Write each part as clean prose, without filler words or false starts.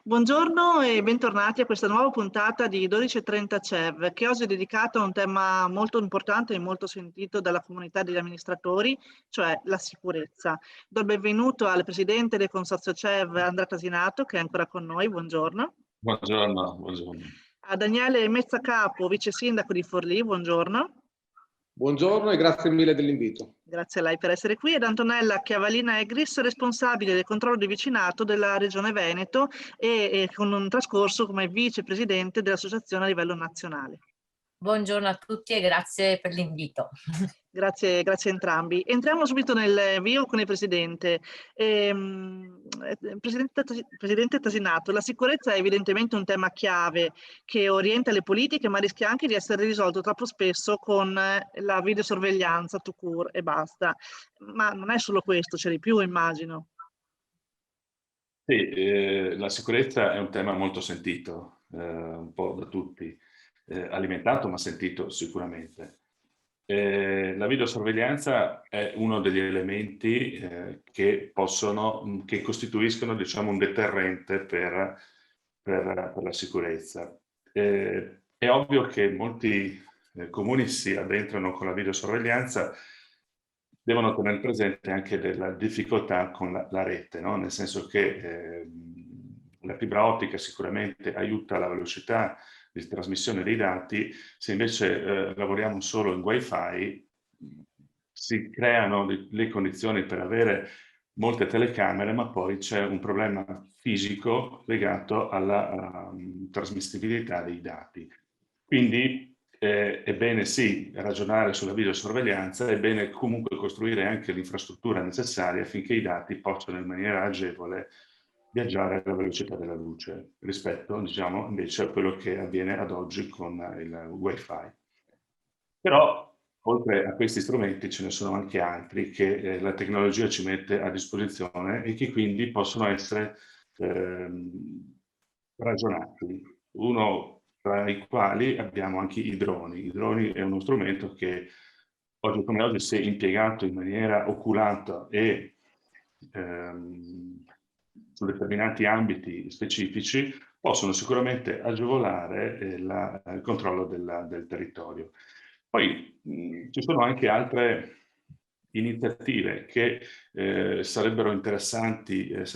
Buongiorno e bentornati a questa nuova puntata di 12.30 CEV, che oggi è dedicata a un tema molto importante e molto sentito dalla comunità degli amministratori, cioè la sicurezza. Do il benvenuto al presidente del Consorzio CEV, Andrea Tasinato, che è ancora con noi. Buongiorno. Buongiorno, buongiorno. A Daniele Mezzacapo, vice sindaco di Forlì. Buongiorno. Buongiorno e grazie mille dell'invito. Grazie a lei per essere qui. Ed Antonella Chiavalina Egris, responsabile del controllo di vicinato della Regione Veneto e con un trascorso come vicepresidente dell'associazione a livello nazionale. Buongiorno a tutti e grazie per l'invito. Grazie a entrambi. Entriamo subito nel vivo con il Presidente. Presidente Tasinato, la sicurezza è evidentemente un tema chiave che orienta le politiche, ma rischia anche di essere risolto troppo spesso con la videosorveglianza tout court e basta. Ma non è solo questo, c'è di più, immagino. Sì, la sicurezza è un tema molto sentito, un po' da tutti, alimentato ma sentito sicuramente. La videosorveglianza è uno degli elementi che costituiscono, diciamo, un deterrente per la sicurezza. È ovvio che molti comuni si addentrano con la videosorveglianza, devono tenere presente anche della difficoltà con la rete, no? Nel senso che la fibra ottica sicuramente aiuta la velocità di trasmissione dei dati. Se invece lavoriamo solo in wifi, si creano le condizioni per avere molte telecamere, ma poi c'è un problema fisico legato alla trasmissibilità dei dati. Quindi è bene sì ragionare sulla videosorveglianza, è bene comunque costruire anche l'infrastruttura necessaria affinché i dati possano in maniera agevole viaggiare alla velocità della luce rispetto, diciamo, invece a quello che avviene ad oggi con il wifi. Però oltre a questi strumenti ce ne sono anche altri che la tecnologia ci mette a disposizione e che quindi possono essere ragionati. Uno tra i quali abbiamo anche i droni. I droni è uno strumento che oggi come oggi, se impiegato in maniera oculata e su determinati ambiti specifici, possono sicuramente agevolare il controllo del territorio. Poi ci sono anche altre iniziative che sarebbe interessante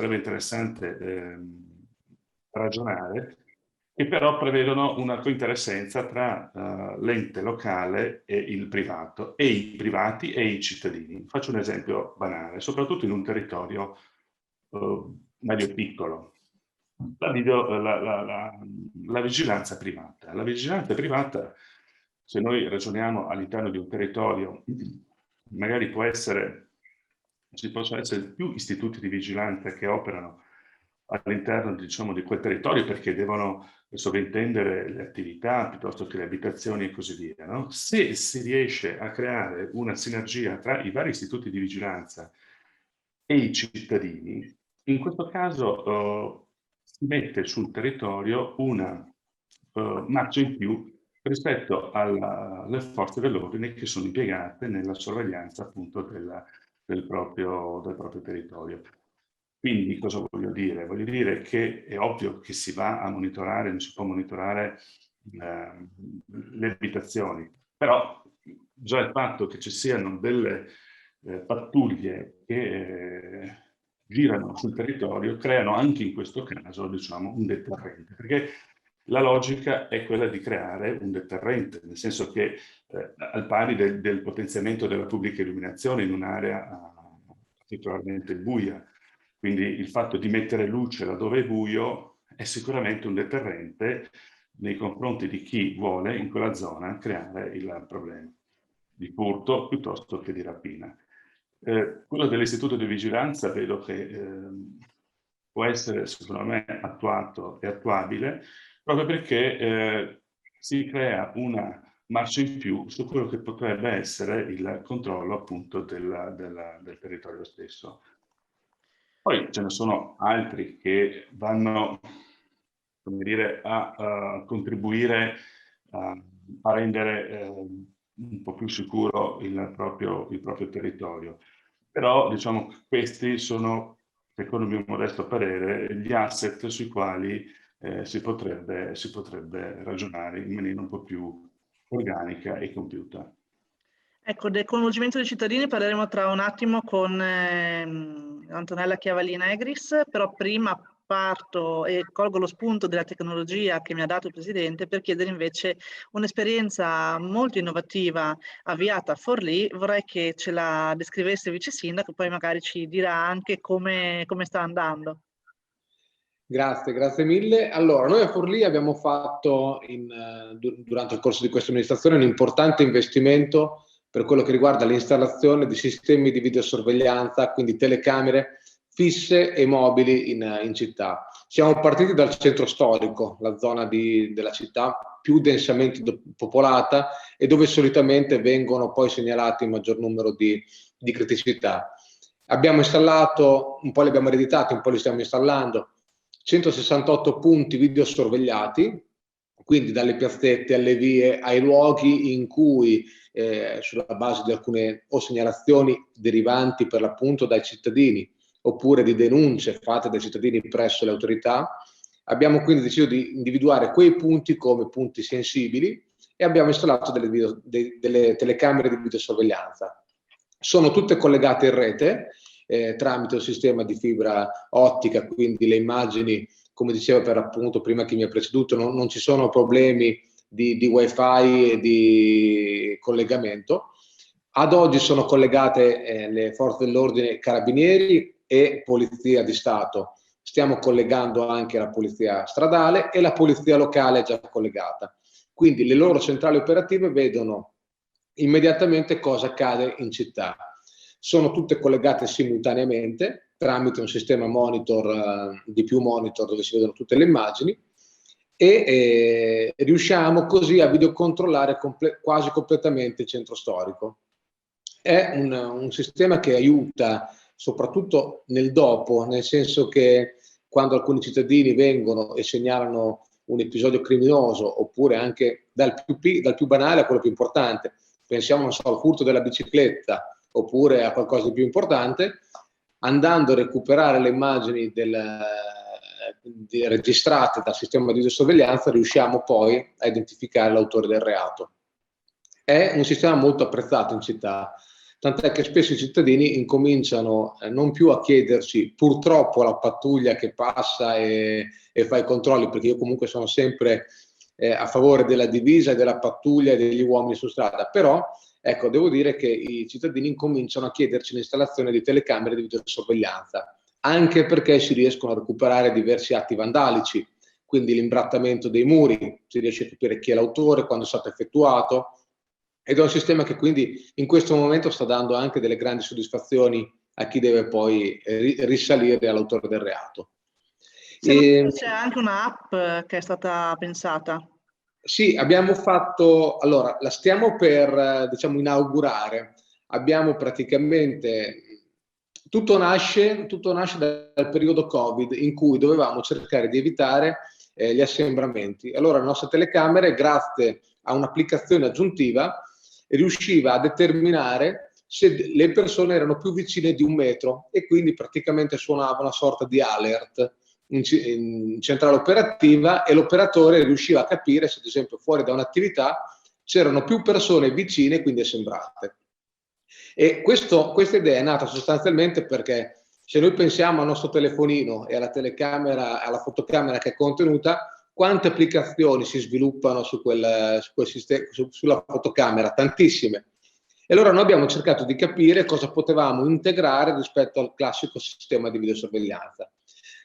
ragionare, che però prevedono una cointeressenza tra l'ente locale e il privato, e i privati e i cittadini. Faccio un esempio banale, soprattutto in un territorio medio-piccolo. La vigilanza privata. La vigilanza privata, se noi ragioniamo all'interno di un territorio, magari ci possono essere più istituti di vigilanza che operano all'interno, diciamo, di quel territorio perché devono sovrintendere le attività piuttosto che le abitazioni e così via, no? Se si riesce a creare una sinergia tra i vari istituti di vigilanza e i cittadini, in questo caso si mette sul territorio una marcia in più rispetto alle forze dell'ordine che sono impiegate nella sorveglianza appunto del proprio territorio. Quindi cosa voglio dire? Voglio dire che è ovvio che si va a monitorare, non si può monitorare le abitazioni, però già il fatto che ci siano delle pattuglie che girano sul territorio creano anche in questo caso, diciamo, un deterrente, perché la logica è quella di creare un deterrente, nel senso che al pari del potenziamento della pubblica illuminazione in un'area particolarmente buia, quindi il fatto di mettere luce laddove è buio è sicuramente un deterrente nei confronti di chi vuole in quella zona creare il problema di furto piuttosto che di rapina. Quello dell'istituto di vigilanza vedo che può essere secondo me attuato e attuabile proprio perché si crea una marcia in più su quello che potrebbe essere il controllo appunto del territorio stesso. Poi ce ne sono altri che vanno, come dire, a contribuire a rendere un po' più sicuro il proprio territorio. Però diciamo che questi sono secondo il mio modesto parere, gli asset sui quali si potrebbe ragionare in maniera un po' più organica e compiuta. Ecco, del coinvolgimento dei cittadini parleremo tra un attimo con Antonella Chiavalli Negris, però prima parto e colgo lo spunto della tecnologia che mi ha dato il Presidente per chiedere invece un'esperienza molto innovativa avviata a Forlì. Vorrei che ce la descrivesse Vice Sindaco, poi magari ci dirà anche come sta andando. Grazie mille. Allora, noi a Forlì abbiamo fatto durante il corso di questa amministrazione un importante investimento per quello che riguarda l'installazione di sistemi di videosorveglianza, quindi telecamere fisse e mobili in città. Siamo partiti dal centro storico, la zona della città più densamente popolata e dove solitamente vengono poi segnalati il maggior numero di criticità. Abbiamo installato, un po' li abbiamo ereditati, un po' li stiamo installando, 168 punti videosorvegliati, quindi dalle piazzette alle vie ai luoghi in cui sulla base di alcune o segnalazioni derivanti per l'appunto dai cittadini oppure di denunce fatte dai cittadini presso le autorità, abbiamo quindi deciso di individuare quei punti come punti sensibili e abbiamo installato delle telecamere di videosorveglianza. Sono tutte collegate in rete tramite un sistema di fibra ottica, quindi le immagini, come diceva per appunto prima chi mi ha preceduto, non ci sono problemi di wifi e di collegamento. Ad oggi sono collegate le forze dell'ordine, carabinieri e polizia di Stato. Stiamo collegando anche la polizia stradale e la polizia locale è già collegata. Quindi le loro centrali operative vedono immediatamente cosa accade in città. Sono tutte collegate simultaneamente tramite un sistema monitor di più monitor dove si vedono tutte le immagini e riusciamo così a videocontrollare quasi completamente il centro storico. È un sistema che aiuta soprattutto nel dopo, nel senso che quando alcuni cittadini vengono e segnalano un episodio criminoso oppure anche dal più banale a quello più importante, pensiamo non so, al furto della bicicletta oppure a qualcosa di più importante, andando a recuperare le immagini registrate dal sistema di videosorveglianza riusciamo poi a identificare l'autore del reato. È un sistema molto apprezzato in città, tant'è che spesso i cittadini incominciano non più a chiederci purtroppo la pattuglia che passa e fa i controlli, perché io comunque sono sempre a favore della divisa e della pattuglia e degli uomini su strada, però ecco, devo dire che i cittadini incominciano a chiederci l'installazione di telecamere di videosorveglianza, anche perché si riescono a recuperare diversi atti vandalici, quindi l'imbrattamento dei muri, si riesce a capire chi è l'autore, quando è stato effettuato, ed è un sistema che quindi in questo momento sta dando anche delle grandi soddisfazioni a chi deve poi risalire all'autore del reato. C'è anche un'app che è stata pensata. Sì, abbiamo fatto, allora, la stiamo per, diciamo, inaugurare. Abbiamo praticamente, tutto nasce dal periodo Covid in cui dovevamo cercare di evitare gli assembramenti. Allora, la nostra telecamera, grazie a un'applicazione aggiuntiva, riusciva a determinare se le persone erano più vicine di 1 metro e quindi praticamente suonava una sorta di alert in centrale operativa e l'operatore riusciva a capire se ad esempio fuori da un'attività c'erano più persone vicine, quindi assembrate. E questa idea è nata sostanzialmente perché se noi pensiamo al nostro telefonino e alla telecamera, alla fotocamera che è contenuta, quante applicazioni si sviluppano su quel sistema, sulla fotocamera? Tantissime. E allora noi abbiamo cercato di capire cosa potevamo integrare rispetto al classico sistema di videosorveglianza.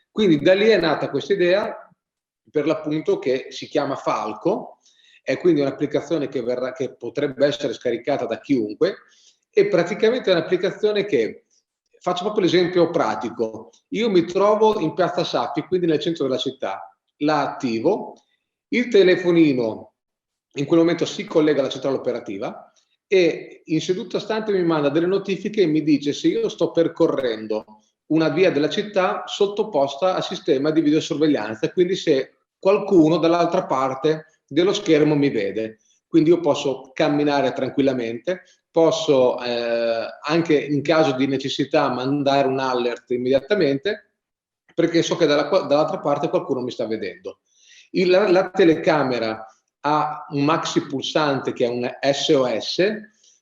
Quindi da lì è nata questa idea, per l'appunto, che si chiama Falco, è quindi un'applicazione che potrebbe essere scaricata da chiunque, e praticamente è un'applicazione che, faccio proprio l'esempio pratico, io mi trovo in Piazza Saffi, quindi nel centro della città, la attivo, il telefonino in quel momento si collega alla centrale operativa e in seduta stante mi manda delle notifiche e mi dice se io sto percorrendo una via della città sottoposta a sistema di videosorveglianza, quindi se qualcuno dall'altra parte dello schermo mi vede. Quindi io posso camminare tranquillamente, posso anche in caso di necessità mandare un alert immediatamente, perché so che dall'altra parte qualcuno mi sta vedendo. La telecamera ha un maxi pulsante che è un SOS,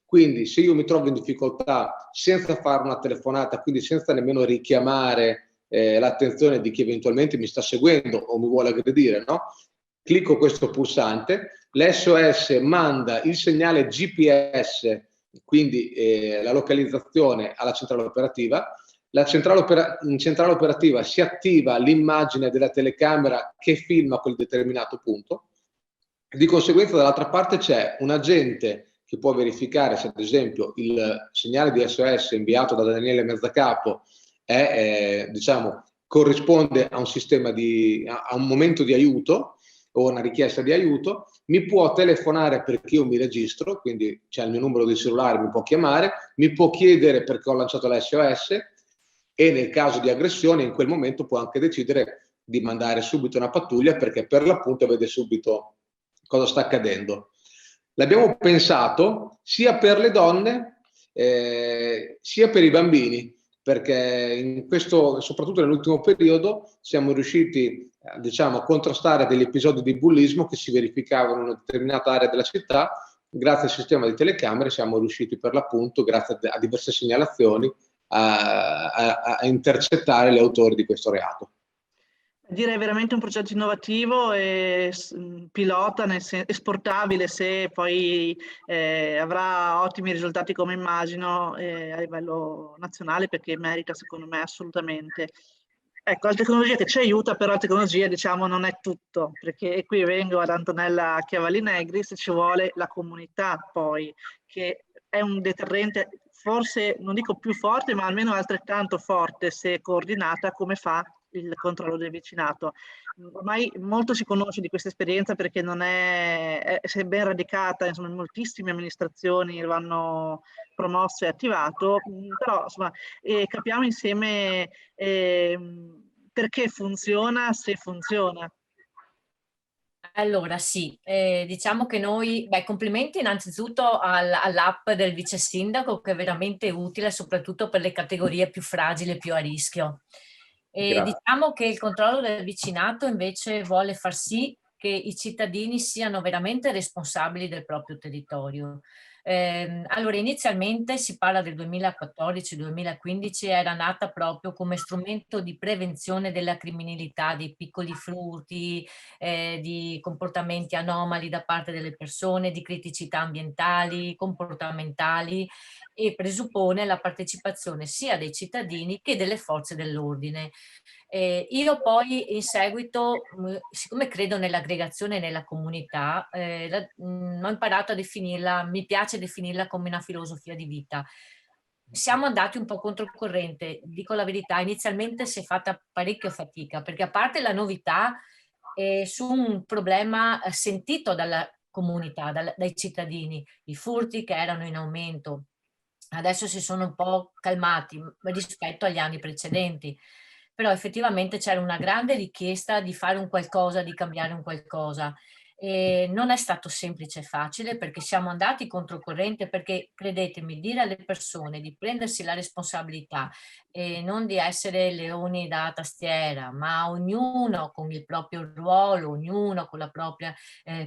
quindi se io mi trovo in difficoltà senza fare una telefonata, quindi senza nemmeno richiamare l'attenzione di chi eventualmente mi sta seguendo o mi vuole aggredire, no? Clicco questo pulsante, l'SOS manda il segnale GPS, quindi la localizzazione alla centrale operativa. In centrale operativa si attiva l'immagine della telecamera che filma quel determinato punto. Di conseguenza dall'altra parte c'è un agente che può verificare se ad esempio il segnale di SOS inviato da Daniele Mezzacapo diciamo, corrisponde a un sistema a un momento di aiuto o una richiesta di aiuto, mi può telefonare perché io mi registro, quindi c'è il mio numero di cellulare, mi può chiamare, mi può chiedere perché ho lanciato l'SOS e nel caso di aggressione in quel momento può anche decidere di mandare subito una pattuglia perché per l'appunto vede subito cosa sta accadendo. L'abbiamo pensato sia per le donne sia per i bambini, perché in questo, soprattutto nell'ultimo periodo, siamo riusciti diciamo, a contrastare degli episodi di bullismo che si verificavano in una determinata area della città. Grazie al sistema di telecamere siamo riusciti per l'appunto, grazie a diverse segnalazioni, a intercettare gli autori di questo reato. Direi veramente un progetto innovativo e pilota, esportabile se poi avrà ottimi risultati come immagino a livello nazionale, perché merita secondo me assolutamente. Ecco, la tecnologia che ci aiuta, però la tecnologia diciamo non è tutto, perché qui vengo ad Antonella Chiavalli-Negris, ci vuole la comunità poi, che è un deterrente forse, non dico più forte, ma almeno altrettanto forte se coordinata come fa il controllo del vicinato. Ormai molto si conosce di questa esperienza perché non è si è ben radicata, insomma, in moltissime amministrazioni lo hanno promosso e attivato, però insomma, capiamo insieme perché funziona, se funziona. Allora sì, diciamo che noi, complimenti innanzitutto all'app del vice sindaco che è veramente utile soprattutto per le categorie più fragili e più a rischio. E diciamo che il controllo del vicinato invece vuole far sì che i cittadini siano veramente responsabili del proprio territorio. Allora, inizialmente si parla del 2014-2015, era nata proprio come strumento di prevenzione della criminalità, dei piccoli furti, di comportamenti anomali da parte delle persone, di criticità ambientali, comportamentali, e presuppone la partecipazione sia dei cittadini che delle forze dell'ordine. Io poi in seguito, siccome credo nell'aggregazione e nella comunità, ho imparato a definirla, mi piace definirla come una filosofia di vita. Siamo andati un po' controcorrente, dico la verità, inizialmente si è fatta parecchia fatica, perché a parte la novità, su un problema sentito dalla comunità, dai cittadini, i furti che erano in aumento, adesso si sono un po' calmati rispetto agli anni precedenti, però effettivamente c'era una grande richiesta di fare un qualcosa, di cambiare un qualcosa. E non è stato semplice e facile perché siamo andati controcorrente, perché credetemi, dire alle persone di prendersi la responsabilità e non di essere leoni da tastiera, ma ognuno con il proprio ruolo, ognuno con la propria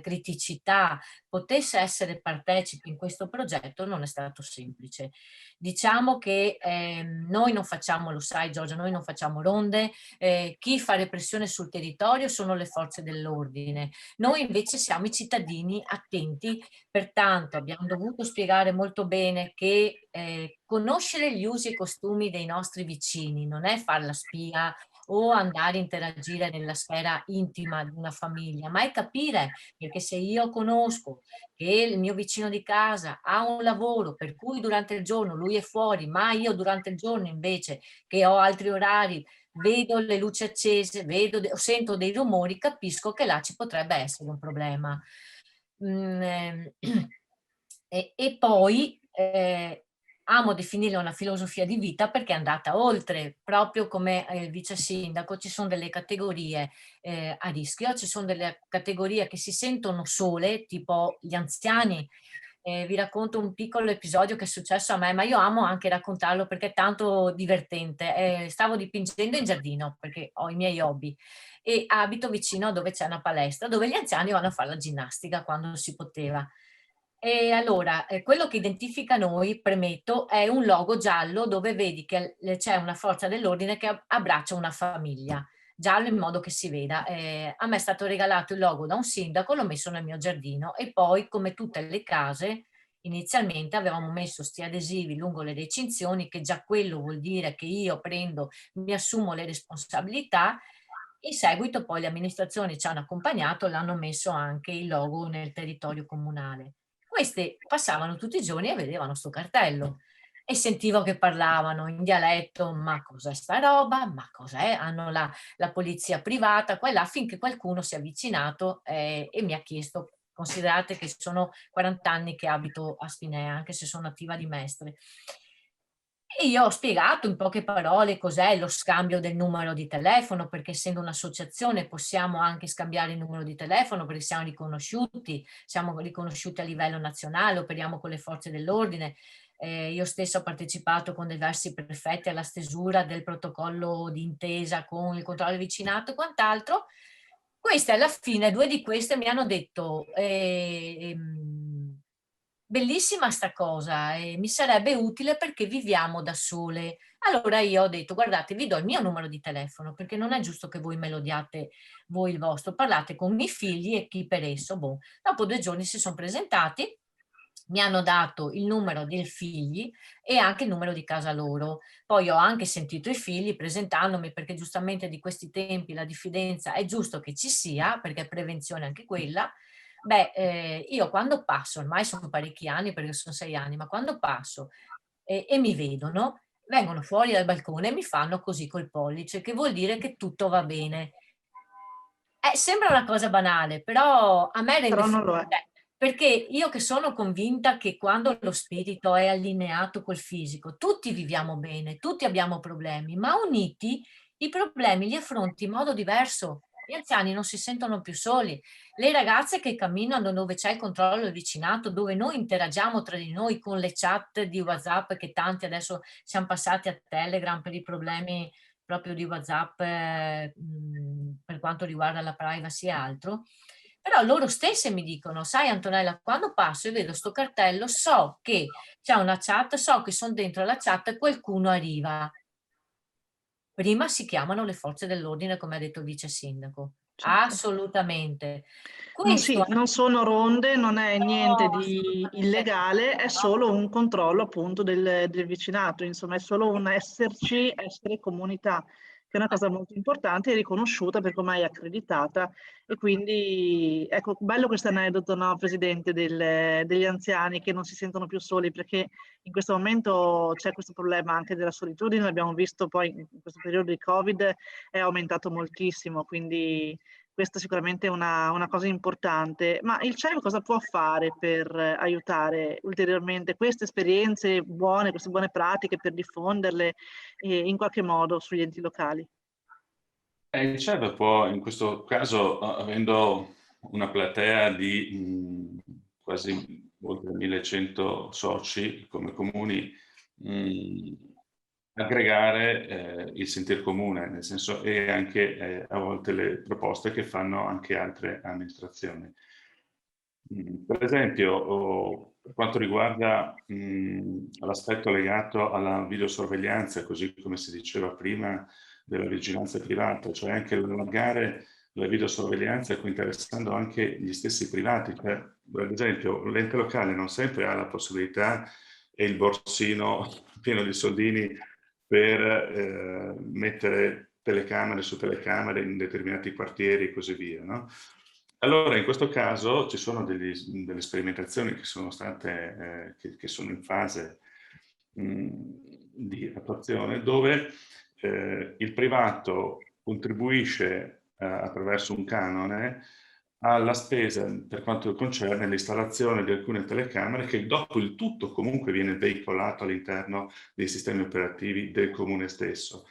criticità, potesse essere partecipi in questo progetto non è stato semplice. Diciamo che noi non facciamo, lo sai Giorgia, noi non facciamo ronde, chi fa repressione sul territorio sono le forze dell'ordine. Noi invece siamo i cittadini attenti, pertanto abbiamo dovuto spiegare molto bene che conoscere gli usi e i costumi dei nostri vicini non è far la spia o andare a interagire nella sfera intima di una famiglia, ma è capire, perché se io conosco che il mio vicino di casa ha un lavoro per cui durante il giorno lui è fuori, ma io durante il giorno invece che ho altri orari vedo le luci accese, sento dei rumori, capisco che là ci potrebbe essere un problema. E poi amo definirla una filosofia di vita perché è andata oltre, proprio come il vice sindaco, ci sono delle categorie a rischio, ci sono delle categorie che si sentono sole, tipo gli anziani, Vi racconto un piccolo episodio che è successo a me, ma io amo anche raccontarlo perché è tanto divertente. Stavo dipingendo in giardino perché ho i miei hobby e abito vicino a dove c'è una palestra dove gli anziani vanno a fare la ginnastica quando si poteva. E allora, quello che identifica noi, premetto, è un logo giallo dove vedi che c'è una forza dell'ordine che abbraccia una famiglia, giallo in modo che si veda. A me è stato regalato il logo da un sindaco, l'ho messo nel mio giardino e poi, come tutte le case, inizialmente avevamo messo sti adesivi lungo le recinzioni, che già quello vuol dire che io mi assumo le responsabilità. In seguito poi le amministrazioni ci hanno accompagnato, l'hanno messo anche il logo nel territorio comunale. Queste passavano tutti i giorni e vedevano sto cartello e sentivo che parlavano in dialetto: ma cos'è sta roba, ma cos'è, hanno la polizia privata qua e là, finché qualcuno si è avvicinato e mi ha chiesto, considerate che sono 40 anni che abito a Spinea, anche se sono attiva di Mestre. E io ho spiegato in poche parole cos'è lo scambio del numero di telefono, perché essendo un'associazione possiamo anche scambiare il numero di telefono perché siamo riconosciuti a livello nazionale, operiamo con le forze dell'ordine. Io stessa ho partecipato con diversi prefetti alla stesura del protocollo d'intesa con il controllo del vicinato e quant'altro. Queste alla fine, due di queste mi hanno detto bellissima sta cosa e mi sarebbe utile perché viviamo da sole. Allora io ho detto: guardate, vi do il mio numero di telefono perché non è giusto che voi me lo diate voi il vostro, parlate con i figli e chi per esso. Boh. Dopo 2 giorni si sono presentati, mi hanno dato il numero dei figli e anche il numero di casa loro. Poi ho anche sentito i figli presentandomi, perché giustamente di questi tempi la diffidenza è giusto che ci sia, perché è prevenzione anche quella. Beh, io quando passo, ormai sono parecchi anni perché sono 6 anni, ma quando passo e mi vedono, vengono fuori dal balcone e mi fanno così col pollice, che vuol dire che tutto va bene. Sembra una cosa banale, però a me rende Però non lo è. perché io che sono convinta che quando lo spirito è allineato col fisico, tutti viviamo bene, tutti abbiamo problemi, ma uniti i problemi li affronti in modo diverso. Gli anziani non si sentono più soli, le ragazze che camminano dove c'è il controllo del vicinato, dove noi interagiamo tra di noi con le chat di WhatsApp, che tanti adesso siamo passati a Telegram per i problemi proprio di WhatsApp per quanto riguarda la privacy e altro. Però loro stesse mi dicono: sai Antonella, quando passo e vedo sto cartello so che c'è una chat, so che sono dentro la chat e qualcuno arriva. Prima si chiamano le forze dell'ordine, come ha detto il vice sindaco. Certo. Assolutamente. Questo Non sono ronde, non è niente no, di assolutamente illegale, è no. solo un controllo appunto del vicinato, insomma è solo un essere comunità, che è una cosa molto importante e riconosciuta perché ormai è accreditata. E quindi ecco, bello questo aneddoto, no, Presidente, degli anziani che non si sentono più soli, perché in questo momento c'è questo problema anche della solitudine, l'abbiamo visto poi in questo periodo di Covid, è aumentato moltissimo, quindi questa sicuramente è una cosa importante. Ma il CEV cosa può fare per aiutare ulteriormente queste esperienze buone, queste buone pratiche, per diffonderle in qualche modo sugli enti locali? Il CEV può, in questo caso, avendo una platea di quasi oltre 1100 soci come comuni, aggregare il sentir comune, nel senso, e anche a volte le proposte che fanno anche altre amministrazioni. Per esempio, per quanto riguarda l'aspetto legato alla videosorveglianza, così come si diceva prima della vigilanza privata, cioè anche allargare la videosorveglianza interessando anche gli stessi privati. Cioè, per esempio, l'ente locale non sempre ha la possibilità e il borsino pieno di soldini per mettere telecamere su telecamere in determinati quartieri e così via, no? Allora, in questo caso ci sono delle sperimentazioni che sono state, che sono in fase di attuazione, dove il privato contribuisce attraverso un canone alla spesa per quanto concerne l'installazione di alcune telecamere, che dopo il tutto comunque viene veicolato all'interno dei sistemi operativi del comune stesso.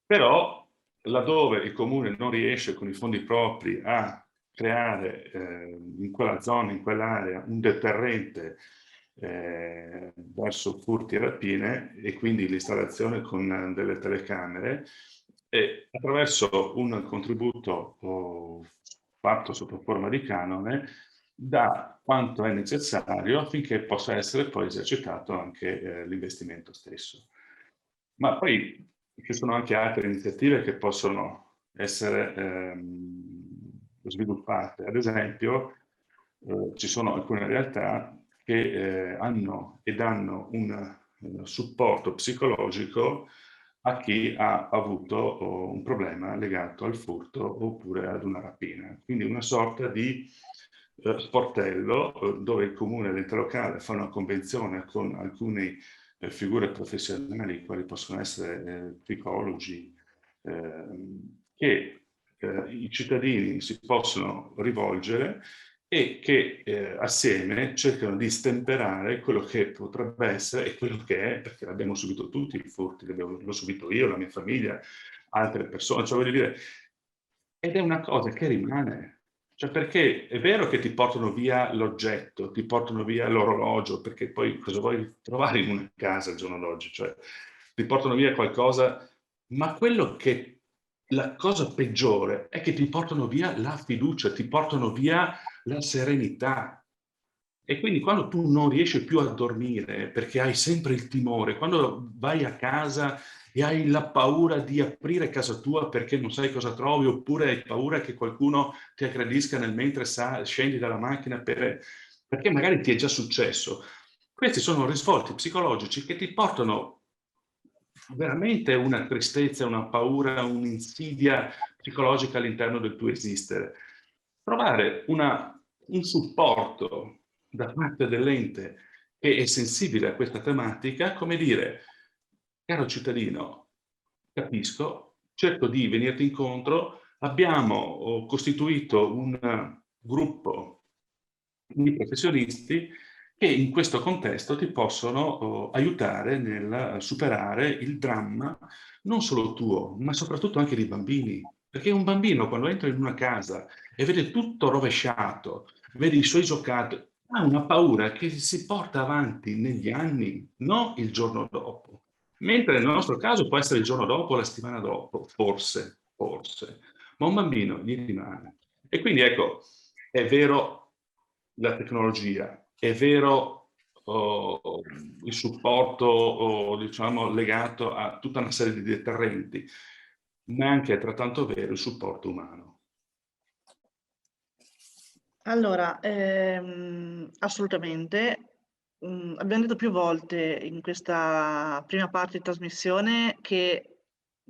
Però laddove il comune non riesce con i fondi propri a creare in quella zona, in quell'area, un deterrente verso furti e rapine, e quindi l'installazione con delle telecamere, e attraverso un contributo fatto sotto forma di canone da quanto è necessario affinché possa essere poi esercitato anche l'investimento stesso. Ma poi ci sono anche altre iniziative che possono essere sviluppate. Ad esempio, ci sono alcune realtà che hanno e danno un supporto psicologico a chi ha avuto un problema legato al furto oppure ad una rapina. Quindi una sorta di sportello dove il comune e l'ente locale fanno una convenzione con alcune figure professionali, quali possono essere psicologi, che i cittadini si possono rivolgere e che assieme cercano di stemperare quello che potrebbe essere e quello che è, perché l'abbiamo subito tutti i furti, l'ho subito io, la mia famiglia, altre persone, cioè voglio dire, ed è una cosa che rimane. Cioè, perché è vero che ti portano via l'oggetto, ti portano via l'orologio, perché poi cosa vuoi trovare in una casa al giorno d'oggi? Cioè, ti portano via qualcosa, ma quello che la cosa peggiore è che ti portano via la fiducia, ti portano via la serenità. E quindi quando tu non riesci più a dormire perché hai sempre il timore, quando vai a casa e hai la paura di aprire casa tua perché non sai cosa trovi, oppure hai paura che qualcuno ti aggredisca nel mentre scendi dalla macchina perché magari ti è già successo. Questi sono risvolti psicologici che ti portano veramente una tristezza, una paura, un'insidia psicologica all'interno del tuo esistere. Trovare un supporto da parte dell'ente che è sensibile a questa tematica, come dire, caro cittadino, capisco, cerco di venirti incontro, abbiamo costituito un gruppo di professionisti che in questo contesto ti possono aiutare nel superare il dramma non solo tuo, ma soprattutto anche dei bambini. Perché un bambino quando entra in una casa e vede tutto rovesciato, vede i suoi giocattoli, ha una paura che si porta avanti negli anni, non il giorno dopo. Mentre nel nostro caso può essere il giorno dopo o la settimana dopo, forse, ma un bambino gli rimane. E quindi ecco, è vero la tecnologia, è vero il supporto diciamo, legato a tutta una serie di deterrenti, ma è anche altrettanto vero il supporto umano. Allora, assolutamente. Abbiamo detto più volte in questa prima parte di trasmissione che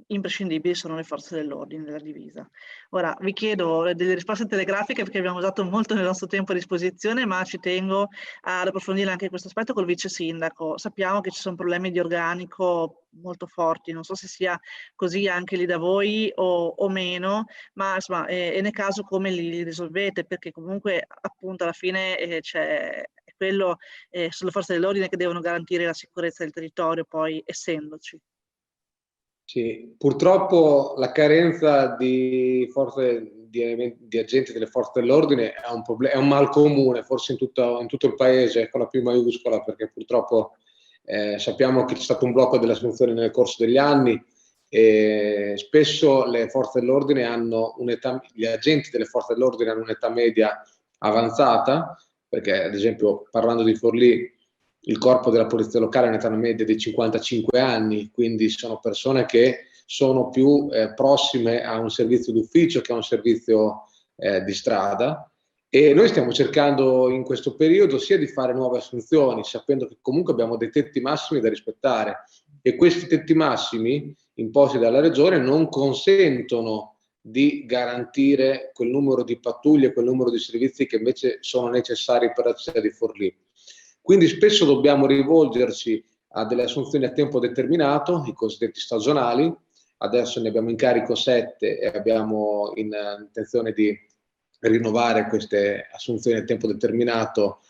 imprescindibili sono le forze dell'ordine, della divisa. Ora, vi chiedo delle risposte telegrafiche perché abbiamo usato molto del nostro tempo a disposizione, ma ci tengo ad approfondire anche questo aspetto col vice sindaco. Sappiamo che ci sono problemi di organico molto forti, non so se sia così anche lì da voi o meno, ma insomma, e nel caso come li risolvete, perché comunque appunto alla fine c'è quello, sono le forze dell'ordine che devono garantire la sicurezza del territorio, poi essendoci. Sì, purtroppo la carenza di agenti delle forze dell'ordine è un problema, è un mal comune, forse in tutto il paese, con la P maiuscola, perché purtroppo sappiamo che c'è stato un blocco delle assunzioni nel corso degli anni e spesso le forze dell'ordine hanno gli agenti delle forze dell'ordine hanno un'età media avanzata, perché ad esempio parlando di Forlì, il corpo della polizia locale ha un'età media di 55 anni, quindi sono persone che sono più prossime a un servizio d'ufficio che a un servizio di strada. E noi stiamo cercando in questo periodo sia di fare nuove assunzioni, sapendo che comunque abbiamo dei tetti massimi da rispettare, e questi tetti massimi imposti dalla Regione non consentono di garantire quel numero di pattuglie, quel numero di servizi che invece sono necessari per la città di Forlì. Quindi spesso dobbiamo rivolgerci a delle assunzioni a tempo determinato, i cosiddetti stagionali. Adesso ne abbiamo in carico 7 e abbiamo intenzione di rinnovare queste assunzioni a tempo determinato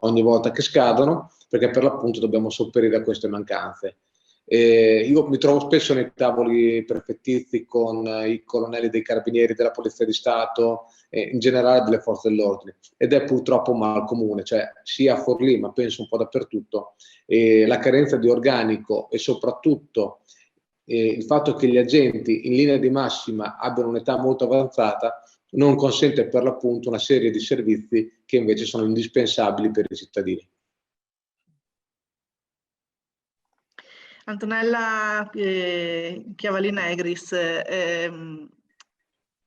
ogni volta che scadono, perché per l'appunto dobbiamo sopperire a queste mancanze. Io mi trovo spesso nei tavoli prefettizi con i colonnelli dei carabinieri, della Polizia di Stato, in generale delle forze dell'ordine, ed è purtroppo un mal comune, cioè sia a Forlì ma penso un po' dappertutto, la carenza di organico e soprattutto il fatto che gli agenti in linea di massima abbiano un'età molto avanzata non consente per l'appunto una serie di servizi che invece sono indispensabili per i cittadini. Antonella Chiavalli-Negris,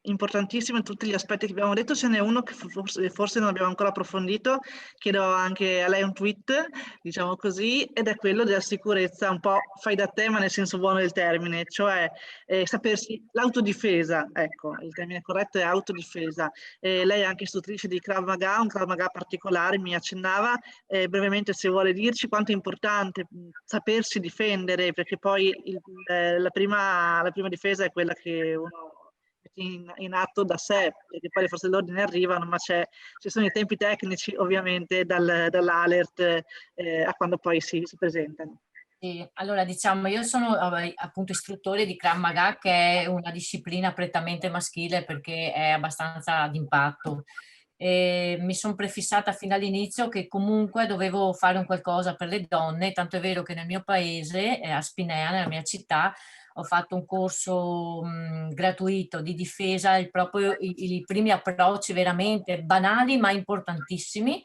importantissimo in tutti gli aspetti che abbiamo detto, ce n'è uno che forse non abbiamo ancora approfondito, chiedo anche a lei un tweet, diciamo così, ed è quello della sicurezza, un po' fai da te ma nel senso buono del termine, cioè sapersi l'autodifesa, ecco, il termine corretto è autodifesa. Lei è anche istruttrice di Krav Maga, un Krav Maga particolare, mi accennava, brevemente se vuole dirci quanto è importante sapersi difendere, perché poi la prima difesa è quella che uno in atto da sé, perché poi le forze dell'ordine arrivano, ma ci sono i tempi tecnici ovviamente dall'alert a quando poi si presentano. Sì, allora diciamo, io sono appunto istruttore di Krav Maga, che è una disciplina prettamente maschile perché è abbastanza d'impatto. Mi sono prefissata fin dall'inizio che comunque dovevo fare un qualcosa per le donne, tanto è vero che nel mio paese, a Spinea, nella mia città, ho fatto un corso gratuito di difesa, proprio i primi approcci veramente banali ma importantissimi,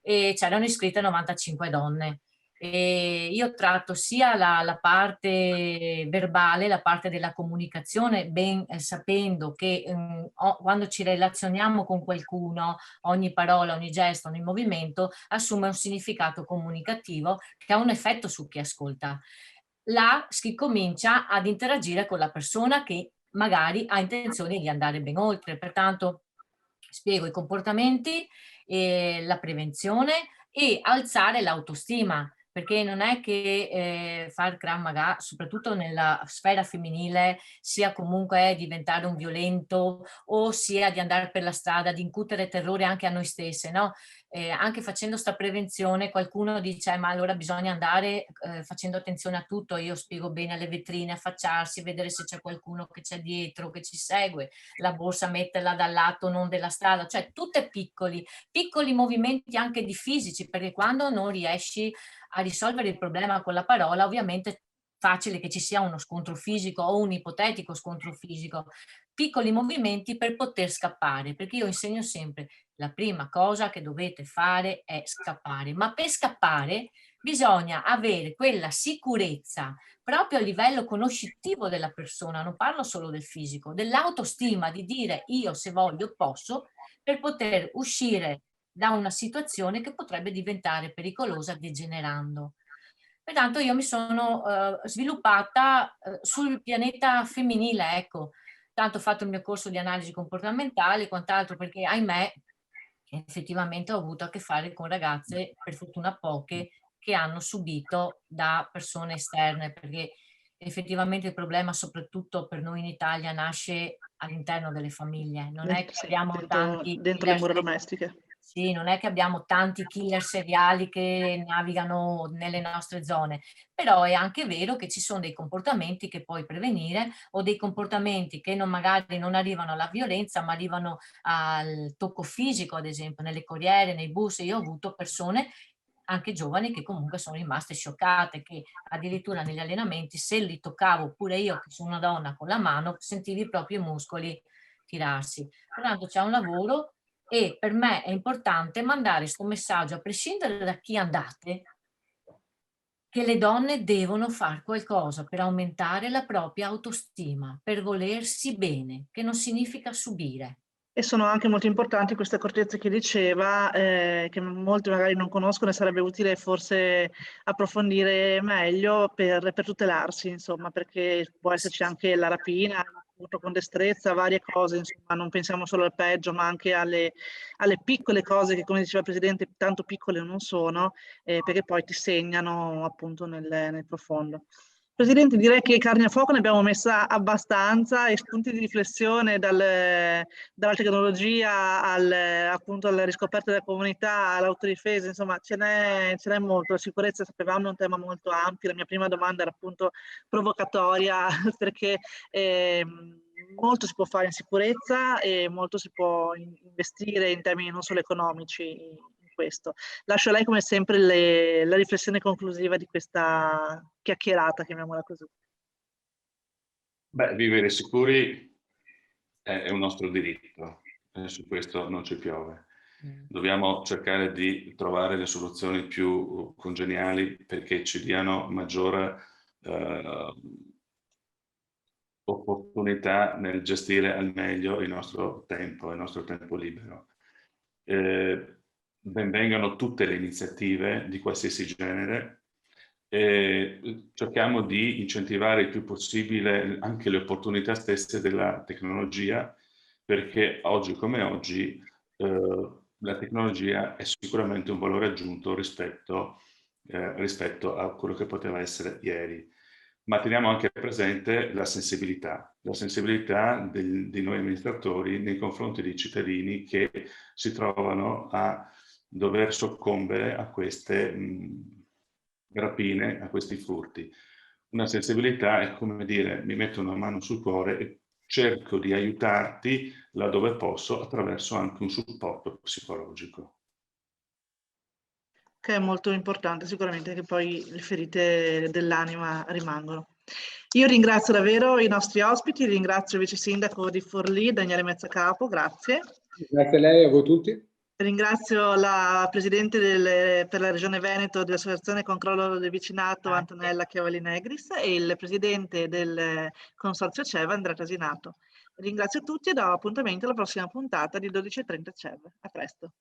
e c'erano iscritte 95 donne. E io tratto sia la parte verbale, la parte della comunicazione, ben sapendo che quando ci relazioniamo con qualcuno, ogni parola, ogni gesto, ogni movimento assume un significato comunicativo che ha un effetto su chi ascolta. Là si comincia ad interagire con la persona che magari ha intenzione di andare ben oltre. Pertanto spiego i comportamenti, la prevenzione e alzare l'autostima, perché non è che fare Krav Maga, soprattutto nella sfera femminile, sia comunque diventare un violento o sia di andare per la strada, di incutere terrore anche a noi stesse, no? Anche facendo sta prevenzione qualcuno dice ma allora bisogna andare facendo attenzione a tutto, io spiego bene alle vetrine, affacciarsi, vedere se c'è qualcuno che c'è dietro, che ci segue, la borsa metterla dal lato non della strada, cioè tutte piccoli movimenti anche di fisici, perché quando non riesci a risolvere il problema con la parola ovviamente facile che ci sia uno scontro fisico o un ipotetico scontro fisico, piccoli movimenti per poter scappare, perché io insegno sempre la prima cosa che dovete fare è scappare, ma per scappare bisogna avere quella sicurezza proprio a livello conoscitivo della persona, non parlo solo del fisico, dell'autostima, di dire io se voglio posso, per poter uscire da una situazione che potrebbe diventare pericolosa degenerando. Pertanto io mi sono sviluppata sul pianeta femminile, ecco, tanto ho fatto il mio corso di analisi comportamentale e quant'altro, perché ahimè effettivamente ho avuto a che fare con ragazze, per fortuna poche, che hanno subito da persone esterne, perché effettivamente il problema soprattutto per noi in Italia nasce all'interno delle famiglie, non è che Sì, abbiamo tanti dentro le mura domestiche. sì, non è che abbiamo tanti killer seriali che navigano nelle nostre zone, però è anche vero che ci sono dei comportamenti che puoi prevenire o dei comportamenti che magari non arrivano alla violenza, ma arrivano al tocco fisico, ad esempio, nelle corriere, nei bus. Io ho avuto persone anche giovani che comunque sono rimaste scioccate, che addirittura negli allenamenti, se li toccavo pure io, che sono una donna, con la mano, sentivi proprio i muscoli tirarsi. Pertanto c'è un lavoro e per me è importante mandare questo messaggio, a prescindere da chi andate, che le donne devono fare qualcosa per aumentare la propria autostima, per volersi bene, che non significa subire. E sono anche molto importanti queste accortezze che diceva, che molti magari non conoscono e sarebbe utile forse approfondire meglio per tutelarsi, insomma, perché può esserci anche la rapina, il furto con destrezza, varie cose, insomma, non pensiamo solo al peggio, ma anche alle piccole cose che, come diceva il Presidente, tanto piccole non sono, perché poi ti segnano appunto nel profondo. Presidente, direi che carne a fuoco ne abbiamo messa abbastanza e spunti di riflessione dalla tecnologia appunto alla riscoperta della comunità, all'autodifesa, insomma ce n'è molto. La sicurezza, sapevamo, è un tema molto ampio. La mia prima domanda era appunto provocatoria perché molto si può fare in sicurezza e molto si può investire in termini non solo economici in questo. Lascio a lei come sempre la riflessione conclusiva di questa chiacchierata, chiamiamola così. Beh, vivere sicuri è un nostro diritto, su questo non ci piove. Dobbiamo cercare di trovare le soluzioni più congeniali perché ci diano maggiore opportunità nel gestire al meglio il nostro tempo libero. Ben vengano tutte le iniziative di qualsiasi genere. Cerchiamo di incentivare il più possibile anche le opportunità stesse della tecnologia, perché oggi come oggi la tecnologia è sicuramente un valore aggiunto rispetto a quello che poteva essere ieri. Ma teniamo anche presente la sensibilità di noi amministratori nei confronti dei cittadini che si trovano a dover soccombere a queste rapine, a questi furti. Una sensibilità è come dire: mi metto una mano sul cuore e cerco di aiutarti laddove posso attraverso anche un supporto psicologico. Che è molto importante sicuramente, che poi le ferite dell'anima rimangono. Io ringrazio davvero i nostri ospiti, ringrazio il vice sindaco di Forlì, Daniele Mezzacapo, grazie. Grazie a lei e a voi tutti. Ringrazio la Presidente per la Regione Veneto dell'Associazione Controllo del Vicinato, Antonella Chiavalli Negris, e il Presidente del Consorzio CEV, Andrea Casinato. Ringrazio tutti e do appuntamento alla prossima puntata di 12:30 CEV. A presto.